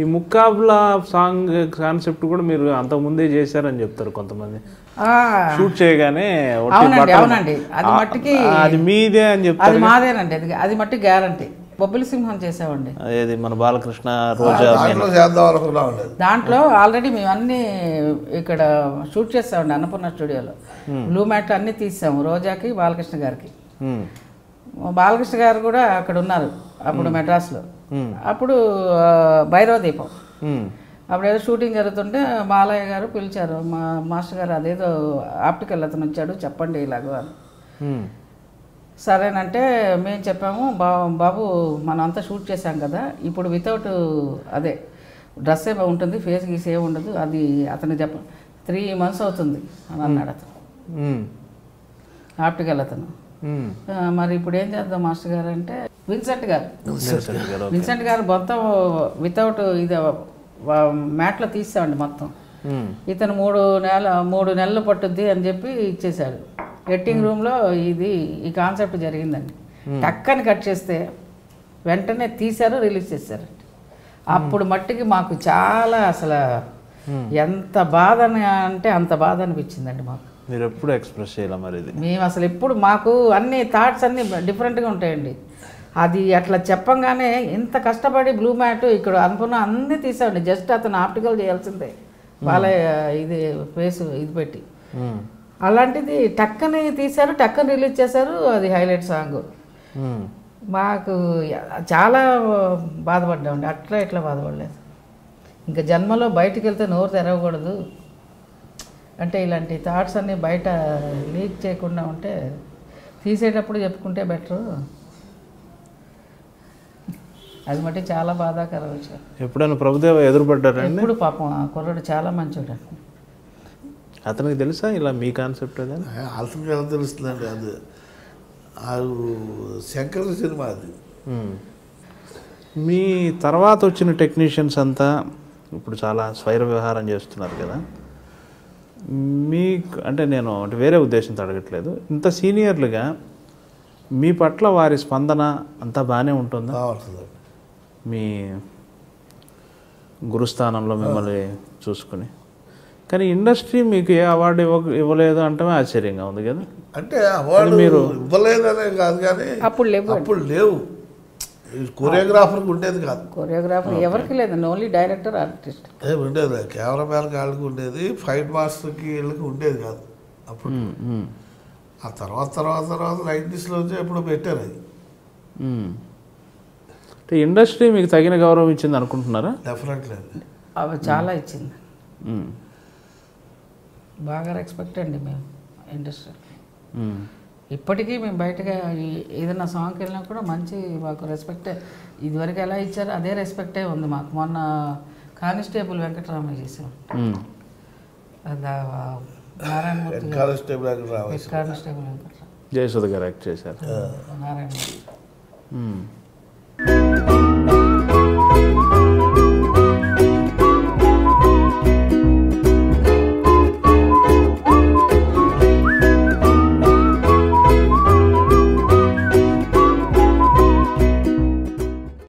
ఈ ముక్కాబ్లా song concept కూడా మీరు అంతకుముందే చేశారని చెప్తారు కొంతమంది. షూట్ చేయగానే అవునండి, అది మట్టికి అది మీదే అని చెప్తారు. అది మాదేనండి, అది మట్టి గ్యారంటీ. బొబ్బిలి సింహం చేసామండి, ఏది మన బాలకృష్ణ రోజా. దాంట్లో ఆల్రెడీ మేము అన్ని ఇక్కడ షూట్ చేసామండి అన్నపూర్ణ స్టూడియోలో. బ్లూ మ్యాట్ అన్ని తీసాము రోజాకి, బాలకృష్ణ గారికి. బాలకృష్ణ గారు కూడా అక్కడ ఉన్నారు అప్పుడు మెడ్రాస్లో. అప్పుడు భైరవ దీపం అప్పుడు ఏదో షూటింగ్ జరుగుతుంటే బాలయ్య గారు పిలిచారు, మా మాస్టర్ గారు అదేదో ఆప్టికల్ అతను వచ్చాడు చెప్పండి ఇలాగ అని. సరేనంటే మేము చెప్పాము, బాబు మనం అంతా షూట్ చేసాం కదా, ఇప్పుడు వితౌట్ అదే డ్రెస్ ఏ ఉంటుంది, ఫేస్ గీస్ ఏ ఉండదు, అది అతను 3 months అవుతుంది అని అన్నాడు అతను, ఆప్టికల్ అతను. మరి ఇప్పుడు ఏం చేద్దాం మాస్టర్ గారు అంటే విన్సెంట్ గారు మొత్తం వితౌట్ ఇది మ్యాట్లో తీసామండి మొత్తం. ఇతను 3 నెలలు పట్టుద్ది అని చెప్పి ఇచ్చేసాడు. ఎడిటింగ్ రూమ్లో ఈ కాన్సెప్ట్ జరిగిందండి. టక్కని కట్ చేస్తే వెంటనే తీశారు, రిలీజ్ చేశారండి. అప్పుడు మట్టికి మాకు చాలా అసలు ఎంత బాధ అంటే అంత బాధ అనిపించిందండి మాకు. మీరు ఎప్పుడు ఎక్స్ప్రెస్ చేయాలి మరి ఇది? మేము అసలు ఎప్పుడు మాకు అన్ని థాట్స్ అన్నీ డిఫరెంట్గా ఉంటాయండి. అది అట్లా చెప్పంగానే ఇంత కష్టపడి బ్లూ మ్యాట్ ఇక్కడ అనుకున్న అన్నీ తీసామండి. జస్ట్ అతను ఆప్టికల్ చేయాల్సిందే వాళ్ళ ఇది ఫేస్ ఇది పెట్టి. అలాంటిది టక్కని తీశారు, టక్కని రిలీజ్ చేశారు. అది హైలైట్ సాంగ్. మాకు చాలా బాధపడ్డామండి. అట్లా ఇట్లా బాధపడలేదు. ఇంకా జన్మలో బయటికి వెళ్తే నోరు తెరవకూడదు అంటే ఇలాంటి థాట్స్ అన్నీ బయట లీక్ చేయకుండా ఉంటే తీసేటప్పుడు చెప్పుకుంటే బెటరు. అది మట్టి చాలా బాధాకర విషయం. ఎప్పుడైనా ప్రభుదేవ ఎదురుపడ్డారండి? ఇప్పుడు పాపం ఆ కుర్రాడు చాలా మంచోడు. అతనికి తెలుసా ఇలా మీ కాన్సెప్ట్? అతనికి ఎలా తెలుస్తుందండి? అది శంకర్ సినిమా అది. మీ తర్వాత వచ్చిన టెక్నీషియన్స్ అంతా ఇప్పుడు చాలా స్వైర వ్యవహారం చేస్తున్నారు కదా. మీకు అంటే నేను అంటే వేరే ఉద్దేశంతో అడగట్లేదు, ఇంత సీనియర్లుగా మీ పట్ల వారి స్పందన అంతా బాగానే ఉంటుందా? మీ గురుస్థానంలో మిమ్మల్ని చూసుకుని. కానీ ఇండస్ట్రీ మీకు ఏ అవార్డు ఇవ్వలేదు అంటే ఆశ్చర్యంగా ఉంది కదా. అంటే అవార్డు మీరు ఇవ్వలేదనే కాదు, కానీ అప్పుడు లేవు. కొరియోగ్రాఫర్కి ఉండేది కాదు. కొరియోగ్రాఫర్ ఎవరికి లేదు, ఓన్లీ డైరెక్టర్, ఆర్టిస్ట్ ఉండేది. కెమెరామ్యాన్ కాళ్ళకి ఉండేది, ఫైట్ మాస్టర్కి వీళ్ళకి ఉండేది కాదు అప్పుడు. ఆ తర్వాత 90sలో ఎప్పుడు పెట్టారు అది. అంటే ఇండస్ట్రీ మీకు తగిన గౌరవం ఇచ్చింది అనుకుంటున్నారా? డెఫినెట్లీ అవి చాలా ఇచ్చింది. బాగా రెస్పెక్ట్ అండి మేము ఇండస్ట్రీ. ఇప్పటికీ మేము బయటగా ఏదైనా సాంగ్కి వెళ్ళినా కూడా మంచి మాకు రెస్పెక్టే. ఇదివరకు ఎలా ఇచ్చారో అదే రెస్పెక్టే ఉంది మాకు. మొన్న కానిస్టేబుల్ వెంకటరామయ్య చేసాం, నారాయణమూర్తి కానిస్టేబుల్ వెంకటరామ, జయసుధ గారు యాక్ట్ చేశారు. నారాయణమూర్తి.